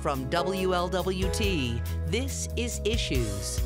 From WLWT, this is Issues.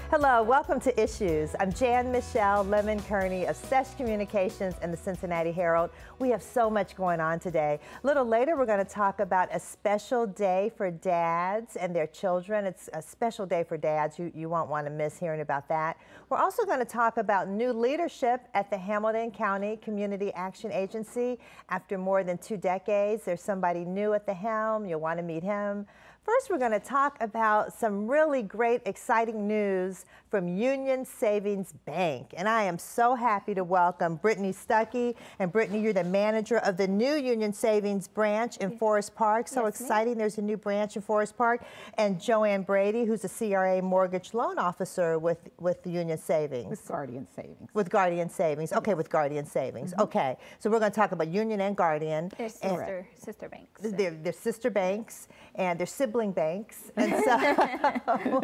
Hello, welcome to Issues. I'm Jan-Michele Lemon Kearney of SESH Communications and the Cincinnati Herald. We have so much going on today. A little later, we're going to talk about a special day for dads and their children. It's a special day for dads. You won't want to miss hearing about that. We're also going to talk about new leadership at the Hamilton County Community Action Agency. After more than 2 decades, there's somebody new at the helm. You'll want to meet him. First, we're going to talk about some really great, exciting news from Union Savings Bank. And I am so happy to welcome Brittany Stuckey. And Brittany, you're the manager of the new Union Savings branch in Forest Park. So exciting, there's a new branch in Forest Park. And Joanne Brady, who's a CRA mortgage loan officer with the Union Savings. With Guardian Savings. With Guardian Savings. Okay, with Guardian Savings. Okay, so we're going to talk about Union and Guardian. They're sister banks. They're sister banks, and they're sibling banks, and so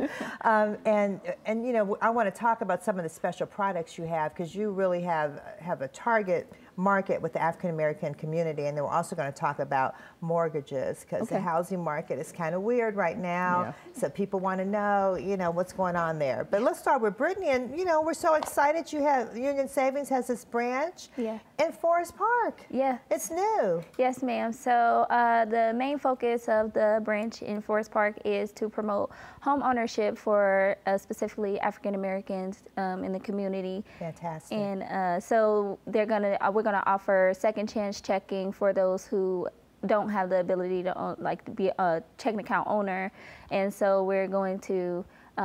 and you know, I want to talk about some of the special products you have, because you really have a target market with the African American community, and then we're also going to talk about mortgages, because the housing market is kind of weird right now. So people want to know, you know, what's going on there. But let's start with Brittany, and you know, we're so excited you have Union Savings has this branch in Forest Park. It's new. Yes, ma'am. So the main focus of the branch in Forest Park is to promote home ownership for specifically African Americans in the community. Fantastic. And so we're gonna offer second chance checking for those who don't have the ability to own, like to be a checking account owner, and so we're going to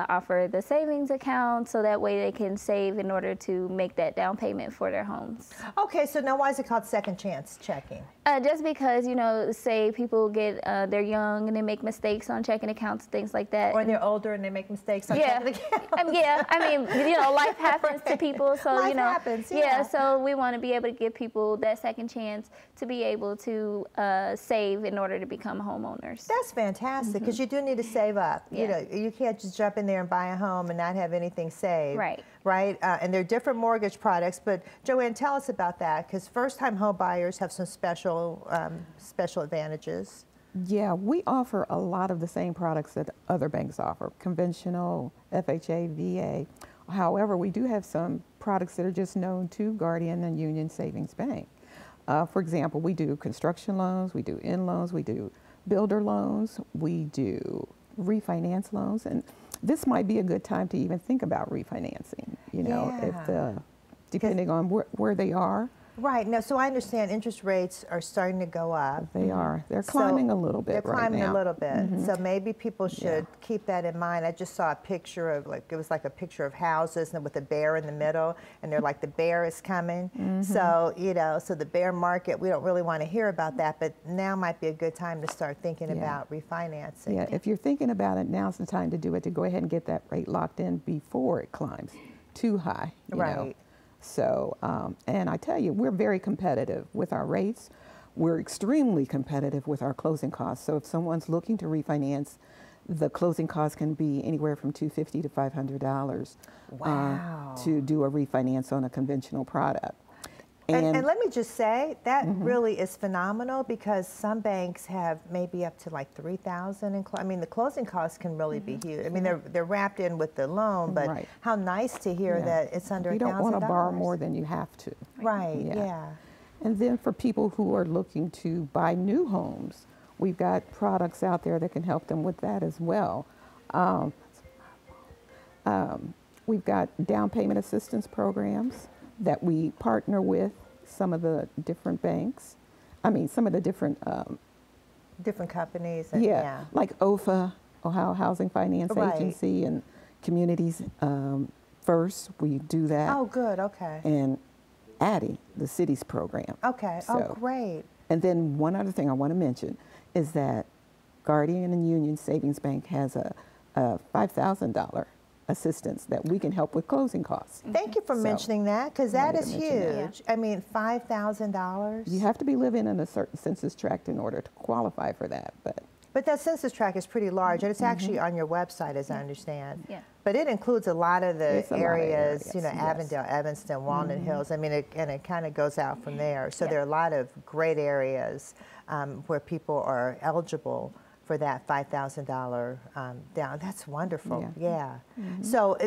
offer the savings account so that way they can save in order to make that down payment for their homes. Okay, so now why is it called second chance checking? Just because, you know, say people get, they're young and they make mistakes on checking accounts, things like that. Or they're older and they make mistakes on checking accounts. I mean, you know, life happens to people, so life you know. happens, so we want to be able to give people that second chance to be able to save in order to become homeowners. That's fantastic, because you do need to save up. You know, you can't just jump in there and buy a home and not have anything saved. Right? And there are different mortgage products, but Joanne, tell us about that, because first-time home buyers have some special advantages. Yeah, we offer a lot of the same products that other banks offer, conventional, FHA, VA. However, we do have some products that are just known to Guardian and Union Savings Bank. For example, we do construction loans, we do in loans, we do builder loans, we do refinance loans, and this might be a good time to even think about refinancing, you know, if depending on where they are. Right. Now, so I understand interest rates are starting to go up. They are. They're climbing a little bit right now. They're climbing a little bit. So maybe people should keep that in mind. I just saw a picture of, like, it was like a picture of houses and with a bear in the middle, and they're like, the bear is coming. So, you know, so the bear market, we don't really want to hear about that, but now might be a good time to start thinking about refinancing. Yeah, if you're thinking about it, now's the time to do it, to go ahead and get that rate locked in before it climbs too high, you know. So, and I tell you, we're very competitive with our rates. We're extremely competitive with our closing costs. So if someone's looking to refinance, the closing costs can be anywhere from $250 to $500 to do a refinance on a conventional product. And let me just say, that really is phenomenal, because some banks have maybe up to like $3,000. I mean, the closing costs can really be huge. I mean, they're wrapped in with the loan, but how nice to hear that it's under $1,000. You don't want to borrow more than you have to. And then for people who are looking to buy new homes, we've got products out there that can help them with that as well. We've got down payment assistance programs that we partner with some of the different banks. I mean, some of the different companies. Like OFA, Ohio Housing Finance Agency, and Communities First. We do that. Oh, good. Okay. And ADDIE, the city's program. Okay. So, oh, great. And then one other thing I want to mention is that Guardian and Union Savings Bank has a $5,000 assistance that we can help with closing costs. Thank you for mentioning that, because that is huge. I mean, $5,000. You have to be living in a certain census tract in order to qualify for that, but that census tract is pretty large, and it's actually on your website, as I understand. But it includes a lot of the areas, you know, yes. Avondale, Evanston, Walnut Hills. I mean, and it kind of goes out from there. So there are a lot of great areas where people are eligible for that $5,000 down. That's wonderful. Yeah. So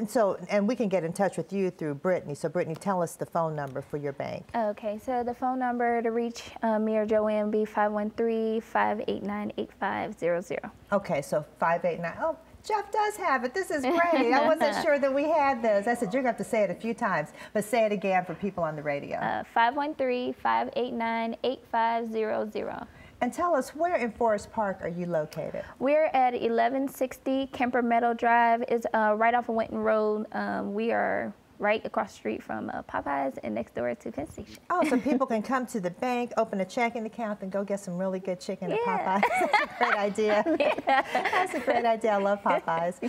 we can get in touch with you through Brittany. So Brittany, tell us the phone number for your bank. Okay, so the phone number to reach me or Joanne would be 513-589-8500. Okay, so 589. Oh, Jeff does have it. This is great. I wasn't sure that we had this. I said, you're going to have to say it a few times, but say it again for people on the radio. 513-589-8500. And tell us, where in Forest Park are you located? We're at 1160 Kemper Meadow Drive. It's right off of Winton Road. We are right across the street from Popeyes and next door to Penn Station. Oh, so people can come to the bank, open a checking account, and go get some really good chicken at Popeyes. That's a great idea. That's a great idea. I love Popeyes.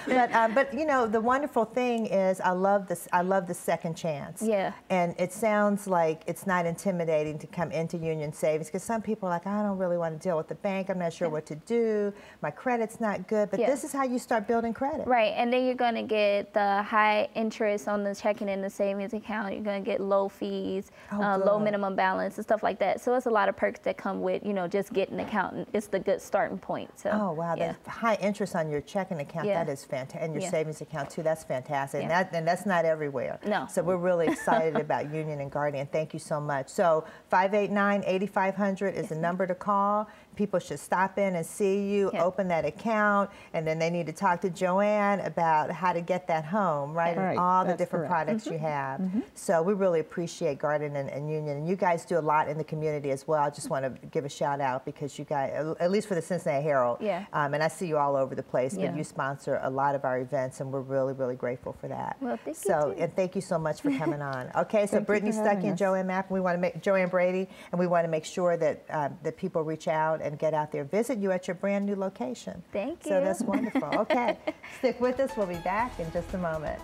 But you know, the wonderful thing is, I love this. I love the second chance. Yeah. And it sounds like it's not intimidating to come into Union Savings, because some people are like, I don't really want to deal with the bank. I'm not sure what to do. My credit's not good. But this is how you start building credit. Right, and then you're going to get the high interest on the checking in the savings account. You're going to get low fees, low minimum balance, and stuff like that. So it's a lot of perks that come with, you know, just getting an account. It's the good starting point. So, oh, wow. The high interest on your checking account, that is fantastic. And your savings account, too, that's fantastic. And that's not everywhere. No. So we're really excited about Union and Guardian. Thank you so much. So 589-8500 is the number to call. People should stop in and see you, open that account, and then they need to talk to Joanne about how to get that home, right? And all the different products you have. So we really appreciate Guardian and Union. And you guys do a lot in the community as well. I just want to give a shout out because you guys, at least for the Cincinnati Herald, and I see you all over the place, but you sponsor a lot of our events, and we're really, really grateful for that. Well, thank you too. And thank you so much for coming on. Okay, so Brittany Stuckey and Joanne Mapp, we want to make Joanne Brady, and we want to make sure that that people reach out and get out there, visit you at your brand new location. Thank you. So that's wonderful. Okay, stick with us. We'll be back in just a moment.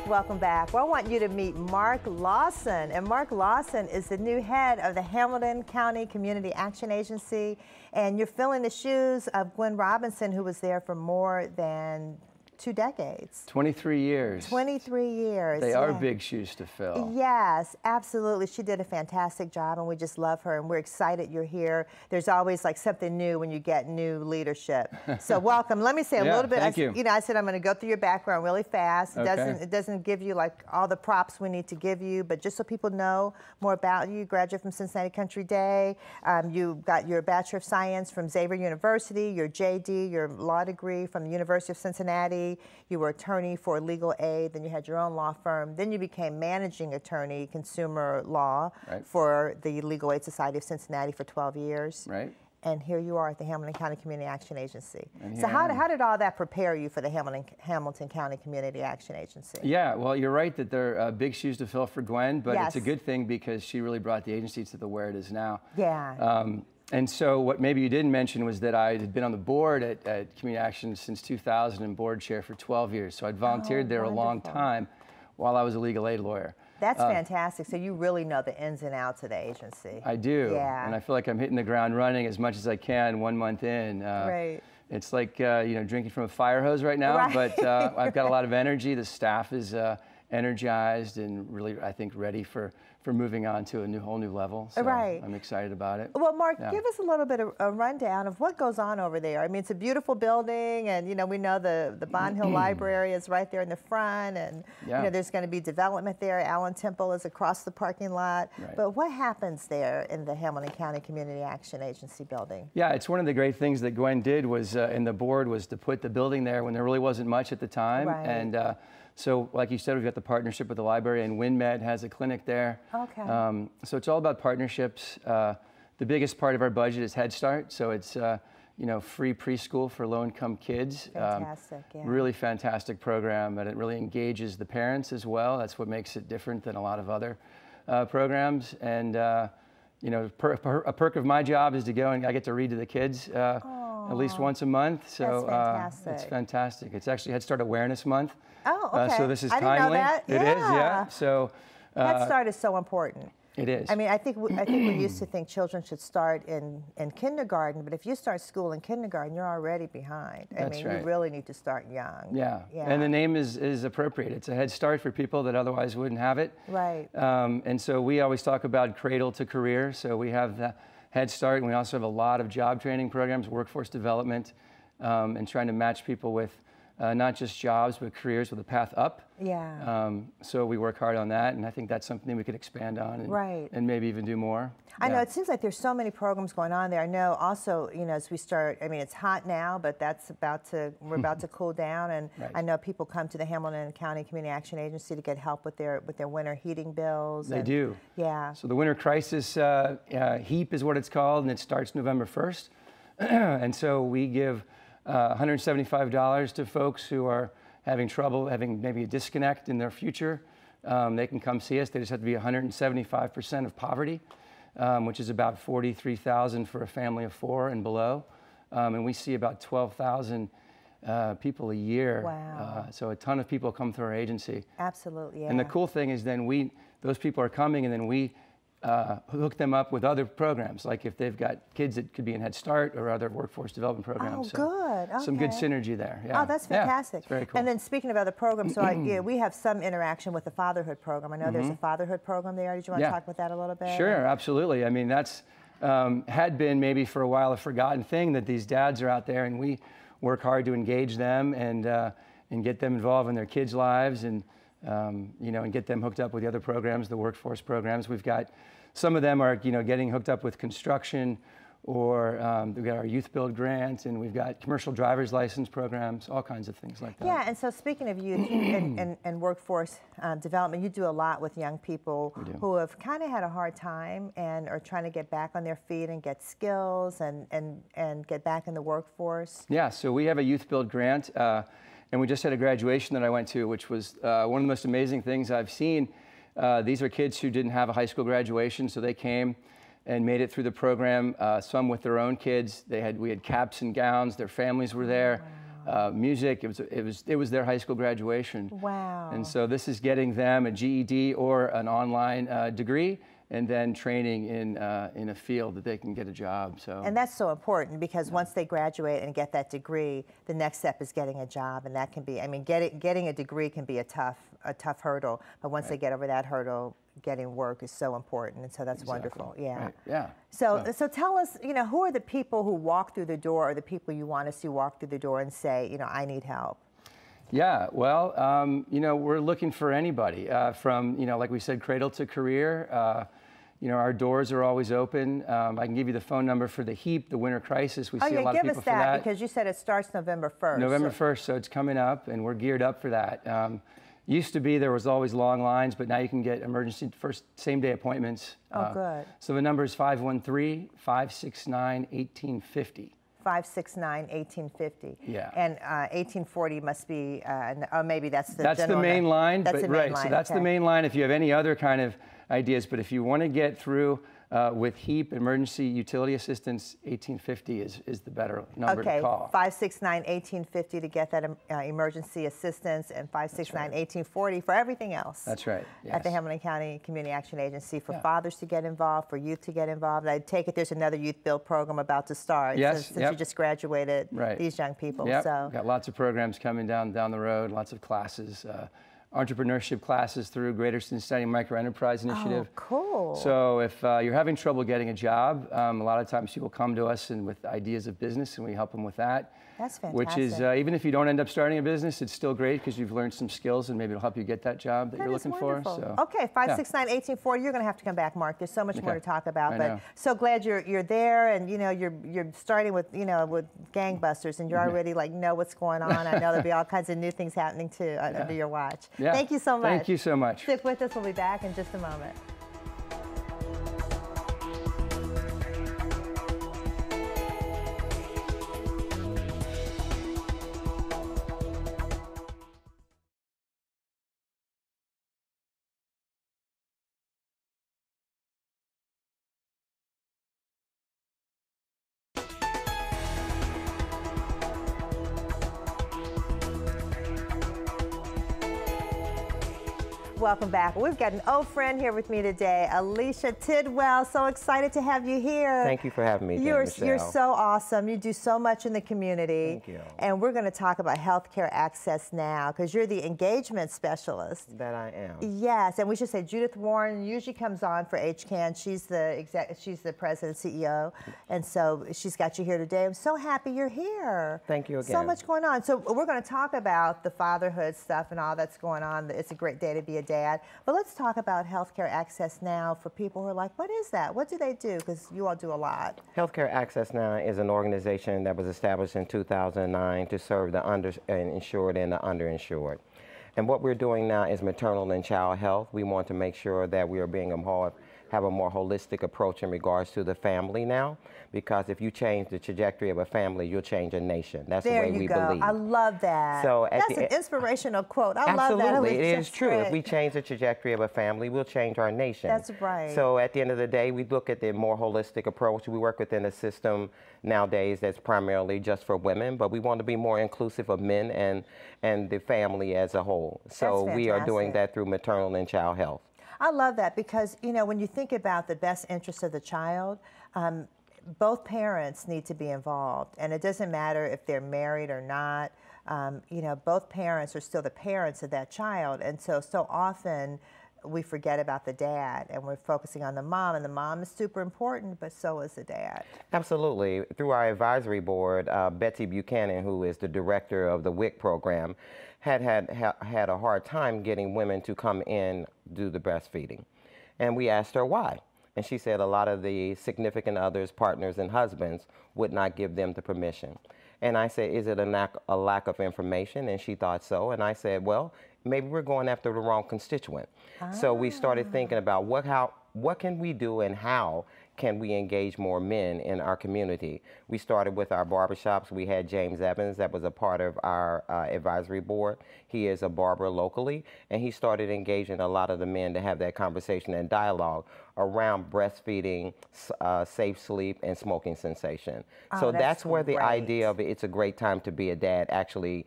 Welcome back. Well, I want you to meet Mark Lawson. And Mark Lawson is the new head of the Hamilton County Community Action Agency. And you're filling the shoes of Gwen Robinson, who was there for more than 2 decades. 23 years. 23 years. They are big shoes to fill. Yes, absolutely. She did a fantastic job, and we just love her, and we're excited you're here. There's always like something new when you get new leadership. So welcome. Let me say a little bit. Thank you. You know, I said I'm going to go through your background really fast. It doesn't give you like all the props we need to give you, but just so people know more about you. You graduated from Cincinnati Country Day. You got your Bachelor of Science from Xavier University, your JD, your law degree from the University of Cincinnati. You were attorney for legal aid, then you had your own law firm. Then you became managing attorney, consumer law, for the Legal Aid Society of Cincinnati for 12 years. Right. And here you are at the Hamilton County Community Action Agency. So how did all that prepare you for the Hamilton County Community Action Agency? Yeah, well, you're right that they're big shoes to fill for Gwen, but it's a good thing because she really brought the agency to where it is now. Yeah. And so what maybe you didn't mention was that I had been on the board at Community Action since 2000 and board chair for 12 years. So I'd volunteered there a long time while I was a legal aid lawyer. That's fantastic. So you really know the ins and outs of the agency. I do. Yeah. And I feel like I'm hitting the ground running as much as I can 1 month in. Right. It's like, you know, drinking from a fire hose right now, but I've got a lot of energy. The staff is energized and really, I think, ready for moving on to a whole new level. So I'm excited about it. Well, Mark, give us a little bit of a rundown of what goes on over there. I mean, it's a beautiful building, and, you know, we know the Bond Hill Library is right there in the front, and, you know, there's going to be development there. Allen Temple is across the parking lot. But what happens there in the Hamilton County Community Action Agency building? Yeah, it's one of the great things that Gwen did was, and the board, was to put the building there when there really wasn't much at the time. And so, like you said, we've got the partnership with the library, and WinMed has a clinic there. Okay. So it's all about partnerships. The biggest part of our budget is Head Start. So it's, you free preschool for low-income kids. Fantastic, yeah. Really fantastic program, and it really engages the parents as well. That's what makes it different than a lot of other programs. And a perk of my job is to go and I get to read to the kids at least once a month. So it's fantastic. It's actually Head Start Awareness Month. Oh, okay. So this is I timely. didn't know that. It is, yeah. So Head Start is so important. It is. I mean, I think we used to think children should start in kindergarten, but if you start school in kindergarten, you're already behind. That's right. You really need to start young. Yeah. And the name is appropriate. It's a head start for people that otherwise wouldn't have it. Right. And so we always talk about cradle to career. So we have the Head Start, and we also have a lot of job training programs, workforce development, and trying to match people with not just jobs, but careers with a path up. Yeah. So we work hard on that, and I think that's something we could expand on and maybe even do more. I know, it seems like there's so many programs going on there. I know also, as we start, I mean, it's hot now, but we're about to cool down, and I know people come to the Hamilton County Community Action Agency to get help with their winter heating bills. They do. Yeah. So the Winter Crisis HEAP is what it's called, and it starts November 1st. And so we give $175 to folks who are having trouble, having maybe a disconnect in their future. They can come see us. They just have to be 175% of poverty, which is about $43,000 for a family of 4 and below. And we see about 12,000 people a year. Wow. So a ton of people come through our agency. Absolutely, yeah. And the cool thing is then those people are coming, and then we hook them up with other programs, like if they've got kids that could be in Head Start or other workforce development programs. Oh, good. Okay. Some good synergy there. Yeah. Oh, that's fantastic. Yeah, it's very cool. And then speaking of other programs, so we have some interaction with the fatherhood program. I know there's a fatherhood program there. Did you want to talk about that a little bit? Sure, absolutely. I mean, that's had been maybe for a while a forgotten thing, that these dads are out there, and we work hard to engage them and get them involved in their kids' lives, and and get them hooked up with the other programs, the workforce programs. We've got some of them are getting hooked up with construction, or we've got our Youth Build grant, and we've got commercial driver's license programs, all kinds of things like that. Yeah, and so speaking of youth and workforce development, you do a lot with young people who have kind of had a hard time and are trying to get back on their feet and get skills and get back in the workforce. Yeah, so we have a Youth Build grant, and we just had a graduation that I went to, which was one of the most amazing things I've seen. These are kids who didn't have a high school graduation, so they came and made it through the program, some with their own kids. We had caps and gowns, their families were there. Wow. Music, it was their high school graduation. Wow. And so this is getting them a GED or an online degree, and then training in a field that they can get a job. So. And that's so important, because once they graduate and get that degree, the next step is getting a job, and that can be, I mean, getting a degree can be a tough hurdle, but once they get over that hurdle, getting work is so important, and so that's wonderful. Yeah. Right. Yeah. So tell us, who are the people who walk through the door, or the people you want to see walk through the door and say, I need help? Yeah, well, we're looking for anybody from, like we said, cradle to career. Our doors are always open. I can give you the phone number for the HEAP, the Winter Crisis. We see a lot of people for that. Give us that, because you said it starts November 1st. November 1st, so it's coming up, and we're geared up for that. Used to be there was always long lines, but now you can get emergency same-day appointments. Oh, good. So the number is 513-569-1850. 569-1850. Yeah. And 1840 must be, maybe that's the That's the main line. That's the main line. So that's the main line if you have any other kind of ideas. But if you want to get through with HEAP, Emergency Utility Assistance, 1850 is the better number to call. 569-1850 to get that emergency assistance, and 569-1840 for everything else. That's right. Yes. At the Hamilton County Community Action Agency, for fathers to get involved, for youth to get involved. I take it there's another Youth Build program about to start. Yes. Since you just graduated these young people. Yep. So Got lots of programs coming down the road, lots of classes. Entrepreneurship classes through Greater Cincinnati Microenterprise Initiative. Oh, cool. So if you're having trouble getting a job, a lot of times people come to us and with ideas of business, and we help them with that. That's fantastic. Which is, even if you don't end up starting a business, it's still great, because you've learned some skills, and maybe it'll help you get that job that you're looking for. So. Okay, 569-1840. You're going to have to come back, Mark. There's so much more to talk about. But so glad you're there, and you're starting with with gangbusters, and you're already know what's going on. I know there'll be all kinds of new things happening too under your watch. Yeah. Thank you so much. Thank you so much. Stick with us. We'll be back in just a moment. Welcome back. We've got an old friend here with me today, Alicia Tidwell. So excited to have you here. Thank you for having me, You're Michelle. so awesome. You do so much in the community. Thank you. And we're going to talk about healthcare access now because you're the engagement specialist. That I am. Yes, and we should say Judith Warren usually comes on for HCAN. She's the president, CEO, and so she's got you here today. I'm so happy you're here. Thank you again. So much going on. So we're going to talk about the fatherhood stuff and all that's going on. It's a great day to be a dad. But let's talk about healthcare access now for people who are like, what is that? What do they do? Because you all do a lot. Healthcare Access Now is an organization that was established in 2009 to serve the uninsured and the underinsured. And what we're doing now is maternal and child health. We want to make sure that we are have a more holistic approach in regards to the family now, because if you change the trajectory of a family, you'll change a nation. That's the way we believe. I love that. So that's an inspirational quote. I love that. Absolutely, it is true. If we change the trajectory of a family, we'll change our nation. That's right. So at the end of the day, we look at the more holistic approach. We work within a system nowadays that's primarily just for women, but we want to be more inclusive of men and the family as a whole. So we are doing that through maternal and child health. I love that because, you know, when you think about the best interest of the child, both parents need to be involved. And it doesn't matter if they're married or not. You know, both parents are still the parents of that child. And so often we forget about the dad and we're focusing on the mom. And the mom is super important, but so is the dad. Absolutely. Through our advisory board, Betsy Buchanan, who is the director of the WIC program, had a hard time getting women to come in do the breastfeeding. And we asked her why. And she said a lot of the significant others, partners and husbands would not give them the permission. And I said, is it a lack of information? And she thought so. And I said, well, maybe we're going after the wrong constituent. So we started thinking about what can we do and how can we engage more men in our community. We started with our barbershops. We had James Evans that was a part of our advisory board. He is a barber locally, and he started engaging a lot of the men to have that conversation and dialogue around breastfeeding, safe sleep, and smoking cessation. So that's where the idea of it's a great time to be a dad actually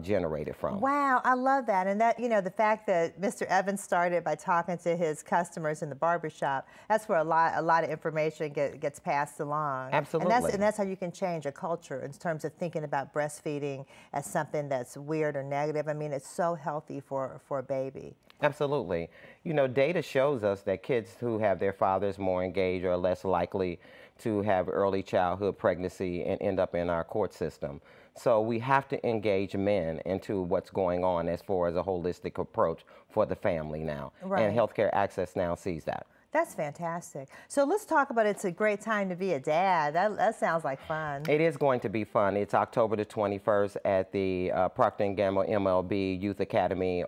generated from. Wow, I love that. And that, you know, the fact that Mr. Evans started by talking to his customers in the barbershop, that's where a lot of information gets passed along. Absolutely. And that's how you can change a culture in terms of thinking about breastfeeding as something that's weird or negative. I mean, it's so healthy for a baby. Absolutely. You know, data shows us that kids who have their fathers more engaged are less likely to have early childhood pregnancy and end up in our court system. So we have to engage men into what's going on as far as a holistic approach for the family now. Right. And Healthcare Access Now sees that. That's fantastic. So let's talk about it's a great time to be a dad. That sounds like fun. It is going to be fun. It's October the 21st at the Procter & Gamble MLB Youth Academy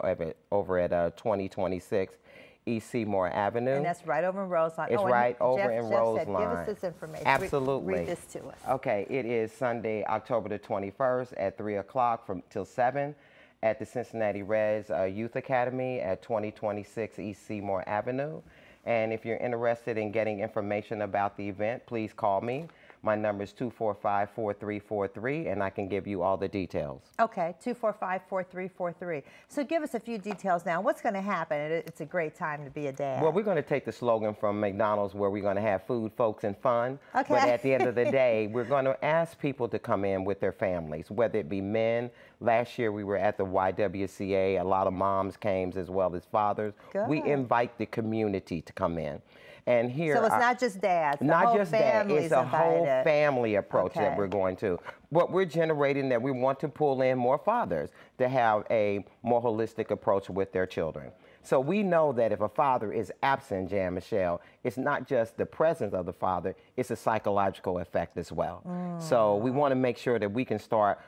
over at 2026 East Seymour Avenue. And that's right over in Roseline. It's right over in Roseline. Give us this information. Absolutely. Read this to us. Okay, it is Sunday, October the 21st at 3 o'clock till 7 at the Cincinnati Reds Youth Academy at 2026 East Seymour Avenue. And if you're interested in getting information about the event, please call me. My number is 245-4343, and I can give you all the details. Okay, 245-4343. So give us a few details now. What's going to happen? It's a great time to be a dad. Well, we're going to take the slogan from McDonald's where we're going to have food, folks, and fun. Okay. But at the end of the day, we're going to ask people to come in with their families, whether it be men. Last year, we were at the YWCA. A lot of moms came as well as fathers. Good. We invite the community to come in. And here, so it's not just dads. Not just dads. It's a whole family approach that we're going to. What we're generating that we want to pull in more fathers to have a more holistic approach with their children. So we know that if a father is absent, Jan-Michele, it's not just the presence of the father, it's a psychological effect as well. So we want to make sure that we can start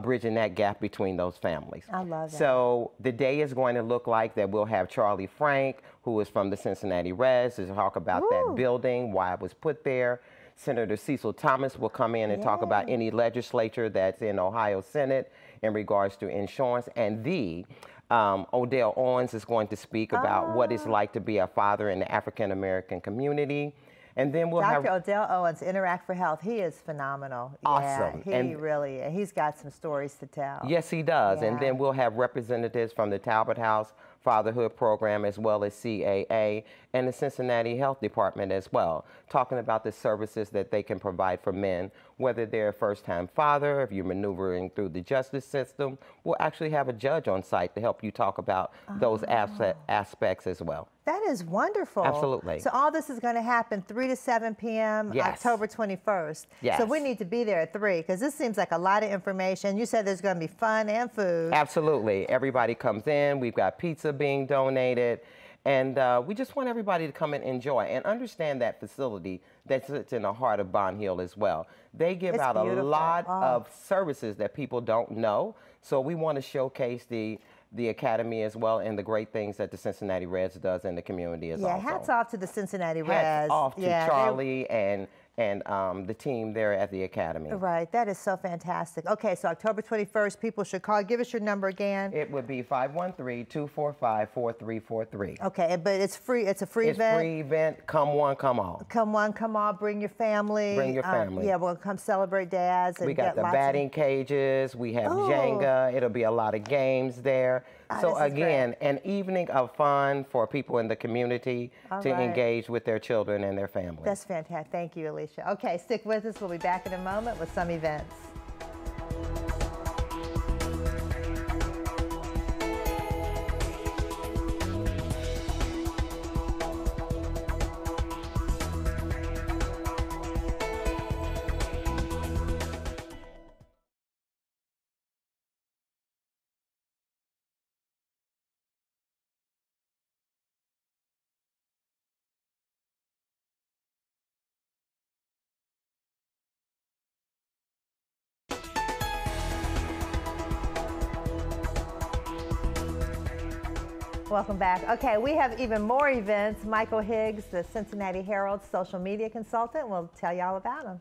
bridging that gap between those families. I love that. So the day is going to look like that we'll have Charlie Frank, who is from the Cincinnati Reds, to talk about that building, why it was put there. Senator Cecil Thomas will come in and talk about any legislature that's in Ohio Senate in regards to insurance. And Odell Owens is going to speak about what it's like to be a father in the African-American community. And then we'll Dr. Odell Owens, Interact for Health. He is phenomenal. Awesome. Yeah, he's got some stories to tell. Yes, he does. Yeah. And then we'll have representatives from the Talbot House Fatherhood Program, as well as CAA, and the Cincinnati Health Department as well, talking about the services that they can provide for men, whether they're a first-time father, if you're maneuvering through the justice system. We'll actually have a judge on site to help you talk about those aspects as well. That is wonderful. Absolutely. So all this is going to happen 3 to 7 p.m. Yes. October 21st. Yes. So we need to be there at 3 because this seems like a lot of information. You said there's going to be fun and food. Absolutely. Everybody comes in. We've got pizza being donated. And we just want everybody to come and enjoy and understand that facility that sits in the heart of Bond Hill as well. They give out a lot of services that people don't know. So we want to showcase the Academy as well and the great things that the Cincinnati Reds does in the community as well. Yeah, hats off to the Cincinnati Reds. Hats off to Charlie and the team there at the Academy. Right, that is so fantastic. Okay, so October 21st, people should call. Give us your number again. It would be 513-245-4343. Okay, but it's free. It's a free event. It's a free event. Come one, come all. Come one, come all. Bring your family. Bring your family. Yeah, we'll come celebrate dads. And we got the batting cages. We have Jenga. It'll be a lot of games there. So again, an evening of fun for people in the community to engage with their children and their families. That's fantastic. Thank you, Alicia. Okay, stick with us. We'll be back in a moment with some events. Welcome back. Okay, we have even more events. Michael Higgs, the Cincinnati Herald social media consultant, will tell you all about them.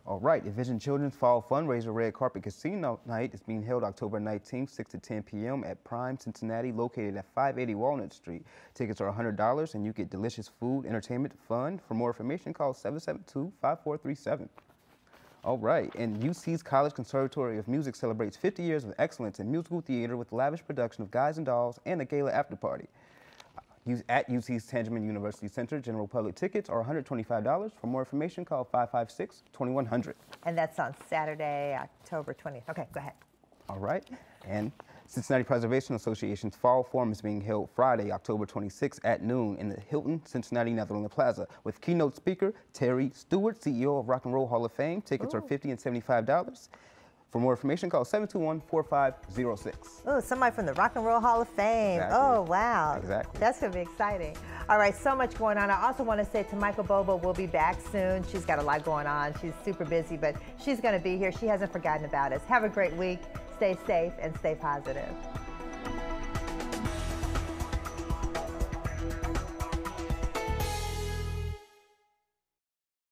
All right, Envision Children's Fall Fundraiser Red Carpet Casino Night is being held October 19th, 6 to 10 p.m. at Prime Cincinnati, located at 580 Walnut Street. Tickets are $100 and you get delicious food, entertainment, fun. For more information, call 772-5437. All right, and UC's College Conservatory of Music celebrates 50 years of excellence in musical theater with lavish production of Guys and Dolls and a gala after party. At UC's Tangeman University Center, general public tickets are $125. For more information, call 556-2100. And that's on Saturday, October 20th. Okay, go ahead. All right, and Cincinnati Preservation Association's Fall Forum is being held Friday, October 26th at noon in the Hilton Cincinnati Netherland Plaza with keynote speaker Terry Stewart, CEO of Rock and Roll Hall of Fame. Tickets are $50 and $75. For more information, call 721-4506. Oh, somebody from the Rock and Roll Hall of Fame. Exactly. Oh, wow. Exactly. That's going to be exciting. All right, so much going on. I also want to say to Michael Bobo, we'll be back soon. She's got a lot going on. She's super busy, but she's going to be here. She hasn't forgotten about us. Have a great week. Stay safe and stay positive.